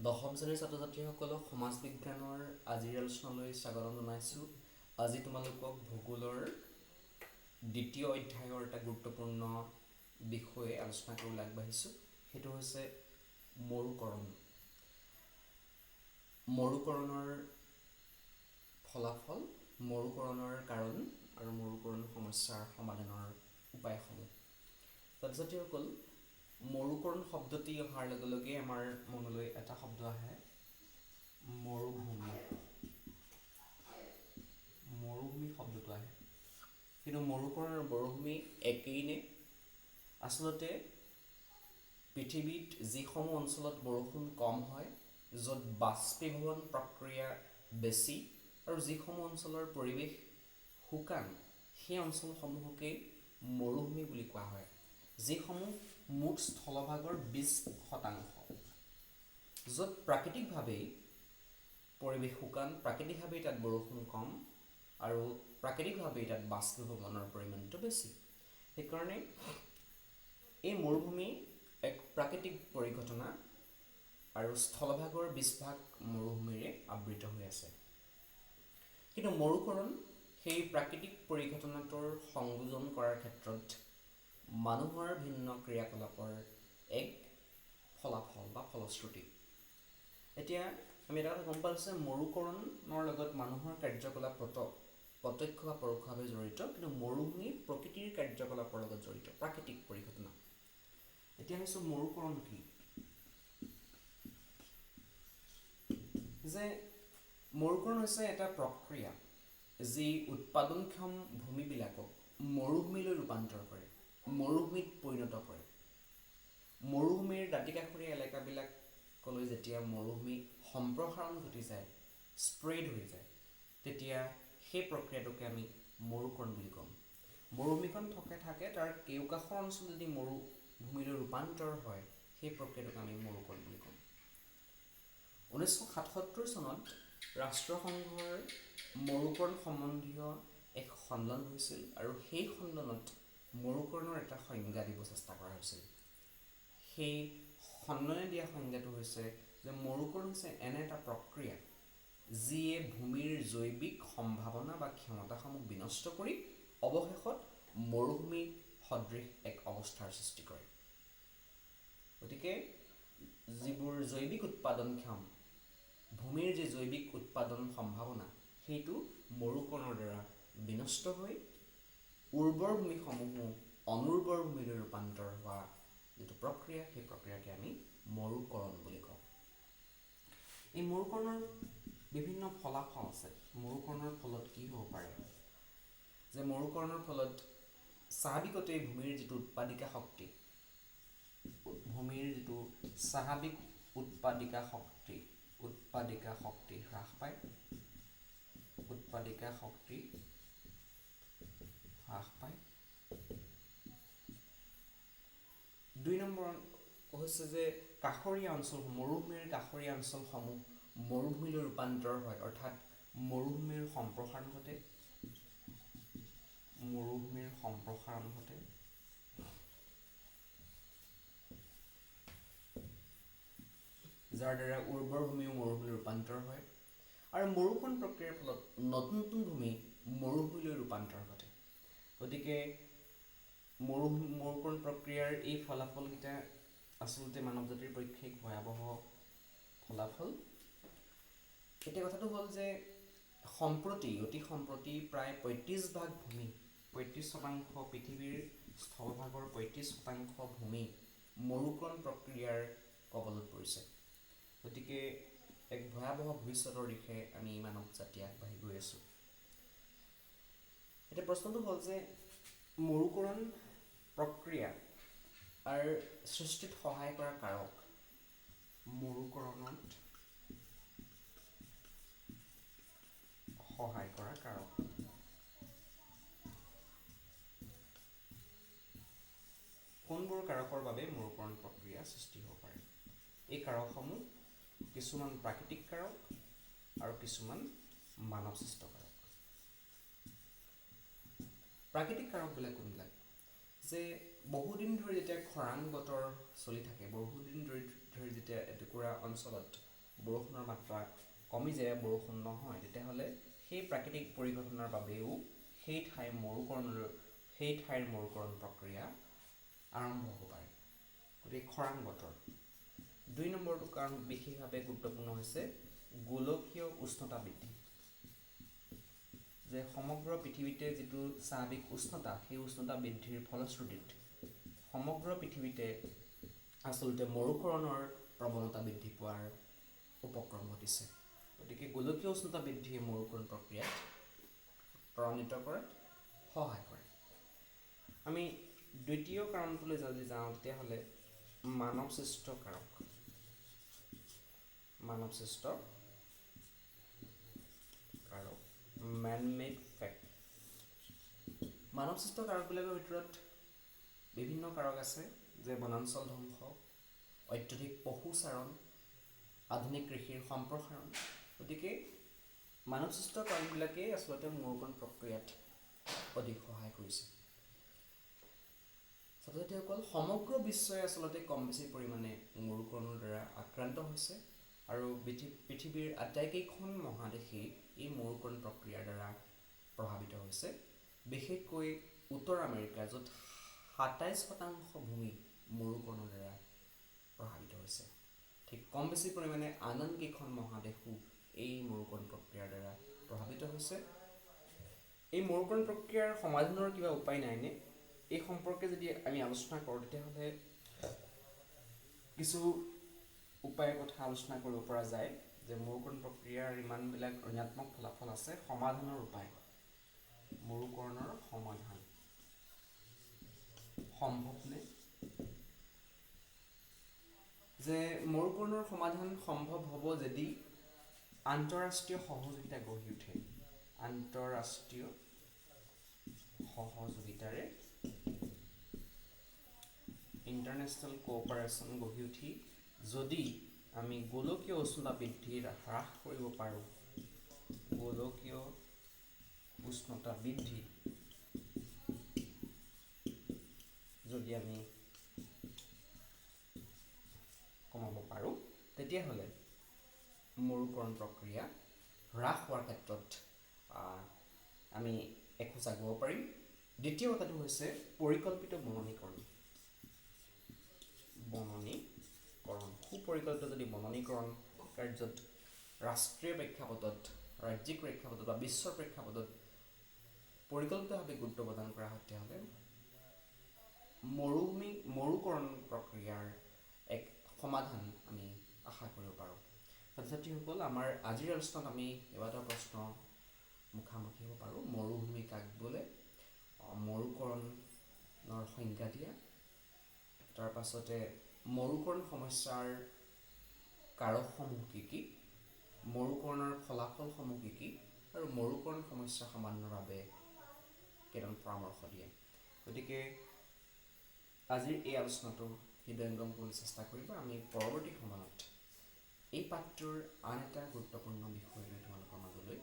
দশম শ্ৰেণীৰ ছাত্ৰ ছাত্ৰীসকলক সমাজ বিজ্ঞানৰ আজিৰ আলোচনালৈ স্বাগতম জনাইছোঁ। আজি তোমালোকক ভূগোলৰ দ্বিতীয় অধ্যায়ৰ এটা গুৰুত্বপূৰ্ণ বিষয়ে আলোচনা কৰিবলৈ আগবাঢ়িছোঁ। সেইটো হৈছে মৰুকৰণ। মৰুকৰণৰ ফলাফল, মৰুকৰণৰ কাৰণ আৰু মৰুকৰণ সমস্যাৰ সমাধানৰ উপায়সমূহ। ছাত্ৰ ছাত্ৰীসকল, মৰুকৰণ শব্দটি অহাৰ লগে লগে আমাৰ মনলৈ এটা শব্দ আহে, মৰুভূমি। মৰুভূমি শব্দটো আহে। কিন্তু মৰুকৰণ আৰু মৰুভূমি একেই নে? আচলতে পৃথিৱীত যিসমূহ অঞ্চলত বৰষুণ কম হয়, য'ত বাষ্পীভৱন প্ৰক্ৰিয়া বেছি, আৰু যিসমূহ অঞ্চলৰ পৰিৱেশ শুকান, সেই অঞ্চলসমূহকেই মৰুভূমি বুলি কোৱা হয়। যিসমূহ মুঠ স্থলভাগৰ 20%, য'ত প্ৰাকৃতিকভাৱেই পৰিৱেশ শুকান, প্ৰাকৃতিকভাৱেই তাত বৰষুণ কম, আৰু প্ৰাকৃতিকভাৱেই তাত বাষ্পীভৱনৰ পৰিমাণটো বেছি। সেইকাৰণে এই মৰুভূমি এক প্ৰাকৃতিক পৰিঘটনা, আৰু স্থলভাগৰ 20% মৰুভূমিৰে আবৃত হৈ আছে। কিন্তু মৰুকৰণ সেই প্ৰাকৃতিক পৰিঘটনাটোৰ সংযোজন কৰাৰ ক্ষেত্ৰত মানুহৰ ভিন্ন ক্ৰিয়াকলাপৰ এক ফলাফল বা ফলশ্ৰুতি। এতিয়া আমি এটা কথা গম পাইছোঁ যে মৰুকৰণৰ লগত মানুহৰ কাৰ্যকলাপ প্ৰত্যক্ষ বা পৰোক্ষভাৱে জড়িত, কিন্তু মৰুভূমি প্ৰকৃতিৰ কাৰ্যকলাপৰ লগত জড়িত, প্ৰাকৃতিক পৰিঘটনা। এতিয়া আহিছোঁ মৰুকৰণ কি? যে মৰুকৰণ হৈছে এটা প্ৰক্ৰিয়া যি উৎপাদনক্ষম ভূমিবিলাকক মৰুভূমিলৈ ৰূপান্তৰ কৰে, মৰুভূমিত পৰিণত কৰে। মৰুভূমিৰ দাঁতিকাষৰীয়া এলেকাবিলাকলৈ যেতিয়া মৰুভূমি সম্প্ৰসাৰণ ঘটি যায়, স্প্ৰেড হৈ যায়, তেতিয়া সেই প্ৰক্ৰিয়াটোকে আমি মৰুকৰণ বুলি ক'ম। মৰুভূমিখন থাকে তাৰ কেওকাষৰ অঞ্চল যদি মৰুভূমিলৈ ৰূপান্তৰ হয়, সেই প্ৰক্ৰিয়াটোক আমি মৰুকৰণ বুলি ক'ম। 1977 চনত ৰাষ্ট্ৰসংঘৰ মৰুকৰণ সম্বন্ধীয় এক সন্মিলন হৈছিল, আৰু সেই সন্মিলনত মৰুকৰণৰ এটা সংজ্ঞা দিব চেষ্টা কৰা হৈছিল। সেই সন্মিলনে দিয়া সংজ্ঞাটো হৈছে যে মৰুকৰণ হৈছে এনে এটা প্ৰক্ৰিয়া যিয়ে ভূমিৰ জৈৱিক সম্ভাৱনা বা ক্ষমতাসমূহ বিনষ্ট কৰি অৱশেষত মৰুভূমি সদৃশ এক অৱস্থাৰ সৃষ্টি কৰে। গতিকে যিবোৰ জৈৱিক উৎপাদনক্ষম, ভূমিৰ যি জৈৱিক উৎপাদন সম্ভাৱনা, সেইটো মৰুকৰণৰ দ্বাৰা বিনষ্ট হৈ উৰ্বৰ ভূমিসমূহো অনুৰ্বৰ ভূমিলৈ ৰূপান্তৰ হোৱা যিটো প্ৰক্ৰিয়া, সেই প্ৰক্ৰিয়াকে আমি মৰুকৰণ বুলি কওঁ। এই মৰুকৰণৰ বিভিন্ন ফলাফল আছে। মৰুকৰণৰ ফলত কি হ'ব পাৰে? যে মৰুকৰণৰ ফলত স্বাভাৱিকতে ভূমিৰ যিটো উৎপাদিকা শক্তি, স্বাভাৱিক উৎপাদিকা শক্তি হ্ৰাস পায়। দুই নম্বৰ হৈছে যে কাষৰীয়া অঞ্চলসমূহ, মৰুভূমিৰ কাষৰীয়া অঞ্চলসমূহ মৰুভূমিলৈ ৰূপান্তৰ হয়, অৰ্থাৎ মৰুভূমিৰ সম্প্ৰসাৰণ ঘটে। যাৰ দ্বাৰা উৰ্বৰ ভূমিও মৰুভূমিলৈ ৰূপান্তৰ হয়, আৰু মৰুকৰণ প্ৰক্ৰিয়াৰ ফলত নতুন নতুন ভূমি মৰুভূমিলৈ ৰূপান্তৰ ঘটে। গতিকে মৰুকৰণ প্ৰক্ৰিয়াৰ এই ফলাফলকেইটা আচলতে মানৱ জাতিৰ পক্ষে এক ভয়াৱহ ফলাফল। এতিয়া কথাটো হ'ল যে অতি সম্প্ৰতি প্ৰায় 35% ভূমি, 35% পৃথিৱীৰ স্থলভাগৰ 35% ভূমি মৰুকৰণ প্ৰক্ৰিয়াৰ কবলত পৰিছে। গতিকে এক ভয়াৱহ ভৱিষ্যতৰ দিশে আমি মানৱ জাতি আগবাঢ়ি গৈ আছোঁ। এতিয়া প্ৰশ্নটো হ'ল যে মৰুকৰণ প্ৰক্ৰিয়াৰ সৃষ্টিত সহায় কৰা কাৰক, মৰুকৰণত সহায় কৰা কাৰক। কোনবোৰ কাৰকৰ বাবে মৰুকৰণ প্ৰক্ৰিয়া সৃষ্টি হ'ব পাৰে? এই কাৰকসমূহ কিছুমান প্ৰাকৃতিক কাৰক আৰু কিছুমান মানৱসৃষ্ট কাৰক। প্ৰাকৃতিক কাৰকবিলাক কোনবিলাক? যে বহুদিন ধৰি যেতিয়া খৰাং বতৰ চলি থাকে, বহুদিন ধৰি যেতিয়া এটুকুৰা অঞ্চলত বৰষুণৰ মাত্ৰা কমি যায়, বৰষুণ নহয়, তেতিয়াহ'লে সেই প্ৰাকৃতিক পৰিঘটনাৰ বাবেও সেই ঠাইৰ মৰুকৰণ প্ৰক্ৰিয়া আৰম্ভ হ'ব পাৰে। গতিকে খৰাং বতৰ। 2 নম্বৰটো কাৰণ বিশেষভাৱে গুৰুত্বপূৰ্ণ হৈছে গোলকীয় উষ্ণতা বৃদ্ধি। যে সমগ্ৰ পৃথিৱীতে যিটো স্বাভাৱিক উষ্ণতা, সেই উষ্ণতা বৃদ্ধিৰ ফলশ্ৰুতিত সমগ্ৰ পৃথিৱীতে আচলতে মৰুকৰণৰ প্ৰৱণতা বৃদ্ধি পোৱাৰ উপক্ৰম ঘটিছে। গতিকে গোলকীয় উষ্ণতা বৃদ্ধিয়ে মৰুকৰণ প্ৰক্ৰিয়াত ত্বৰান্বিত কৰাত সহায় কৰে। আমি দ্বিতীয় কাৰণটোলৈ যদি যাওঁ, তেতিয়াহ'লে মানৱ সৃষ্ট কাৰক। Man made fact. মানৱ সৃষ্ট কাৰকবিলাকৰ ভিতৰত বিভিন্ন কাৰক আছে, যে বনাঞ্চল ধ্বংস, অত্যধিক পশুচাৰণ, আধুনিক কৃষিৰ সম্প্ৰসাৰণ। গতিকে মানৱ সৃষ্ট কাৰকবিলাকেই আচলতে মৰুকৰণ প্ৰক্ৰিয়াত অধিক সহায় কৰিছে। ছাত্ৰ ছাত্ৰীসকল, সমগ্ৰ বিশ্বই আচলতে কম বেছি পৰিমাণে মৰুকৰণৰ দ্বাৰা আক্ৰান্ত হৈছে, আৰু পৃথিৱীৰ আটাইকেইখন মহাদেশেই এই মৰুকৰণ প্ৰক্ৰিয়াৰ দ্বাৰা প্ৰভাৱিত হৈছে। বিশেষকৈ উত্তৰ আমেৰিকা, য'ত 27% ভূমি মৰুকৰণৰ দ্বাৰা প্ৰভাৱিত হৈছে। ঠিক কম বেছি পৰিমাণে আন কেইখন মহাদেশো এই মৰুকৰণ প্ৰক্ৰিয়াৰ দ্বাৰা প্ৰভাৱিত হৈছে। এই মৰুকৰণ প্ৰক্ৰিয়াৰ সমাধানৰ কিবা উপায় নাইনে? এই সম্পৰ্কে যদি আমি আলোচনা কৰোঁ, তেতিয়াহ'লে কিছু উপায়ৰ কথা আলোচনা কৰিব পৰা যায়, যে মৰুকৰণ প্ৰক্ৰিয়াৰ ইমানবিলাক ঋণাত্মক ফলাফল আছে। সমাধানৰ উপায়, মৰুকৰণৰ সমাধান সম্ভৱনে? যে মৰুকৰণৰ সমাধান সম্ভৱ হ'ব যদি আন্তঃৰাষ্ট্ৰীয় সহযোগিতা গঢ়ি উঠে। আন্তঃৰাষ্ট্ৰীয় সহযোগিতাৰে, ইণ্টাৰনেশ্যনেল কোঅপাৰেশ্যন গঢ়ি উঠি যদি আমি গোলকীয় উষ্ণতা বৃদ্ধি হ্ৰাস কৰিব পাৰোঁ, গোলকীয় উষ্ণতা বৃদ্ধি যদি আমি কমাব পাৰোঁ, তেতিয়াহ'লে মৰুকৰণ প্ৰক্ৰিয়া হ্ৰাস হোৱাৰ ক্ষেত্ৰত আমি এখোজ আগুৱাব পাৰিম। দ্বিতীয় কথাটো হৈছে পৰিকল্পিত বননীকৰণ। সুপৰিকল্পিত যদি বননীকৰণ কাৰ্যত ৰাষ্ট্ৰীয় প্ৰেক্ষাপটত, ৰাজ্যিক প্ৰেক্ষাপটত বা বিশ্বৰ প্ৰেক্ষাপটত পৰিকল্পিতভাৱে গুৰুত্ব প্ৰদান কৰা হয়, তেতিয়াহ'লে মৰুকৰণ প্ৰক্ৰিয়াৰ এক সমাধান আমি আশা কৰিব পাৰোঁ। ছাত্ৰ ছাত্ৰীসকল, আমাৰ আজিৰ আলোচনাত আমি কেইবাটা প্ৰশ্ন মুখামুখি হ'ব পাৰোঁ। মৰুভূমি কাক বোলে, মৰুকৰণৰ সংজ্ঞা দিয়া, তাৰ পাছতে মৰুকৰণ সমস্যাৰ কাৰকসমূহ কি কি, মৰুকৰণৰ ফলাফলসমূহ কি কি, আৰু মৰুকৰণ সমস্যা সমাধানৰ বাবে কেইটামান পৰামৰ্শ দিয়ে। গতিকে আজিৰ এই আলোচনাটো হৃদয়ংগম কৰিবলৈ চেষ্টা কৰিব। আমি পৰৱৰ্তী সময়ত এই পাঠটোৰ আন এটা গুৰুত্বপূৰ্ণ বিষয় লৈ তোমালোকৰ মাজলৈ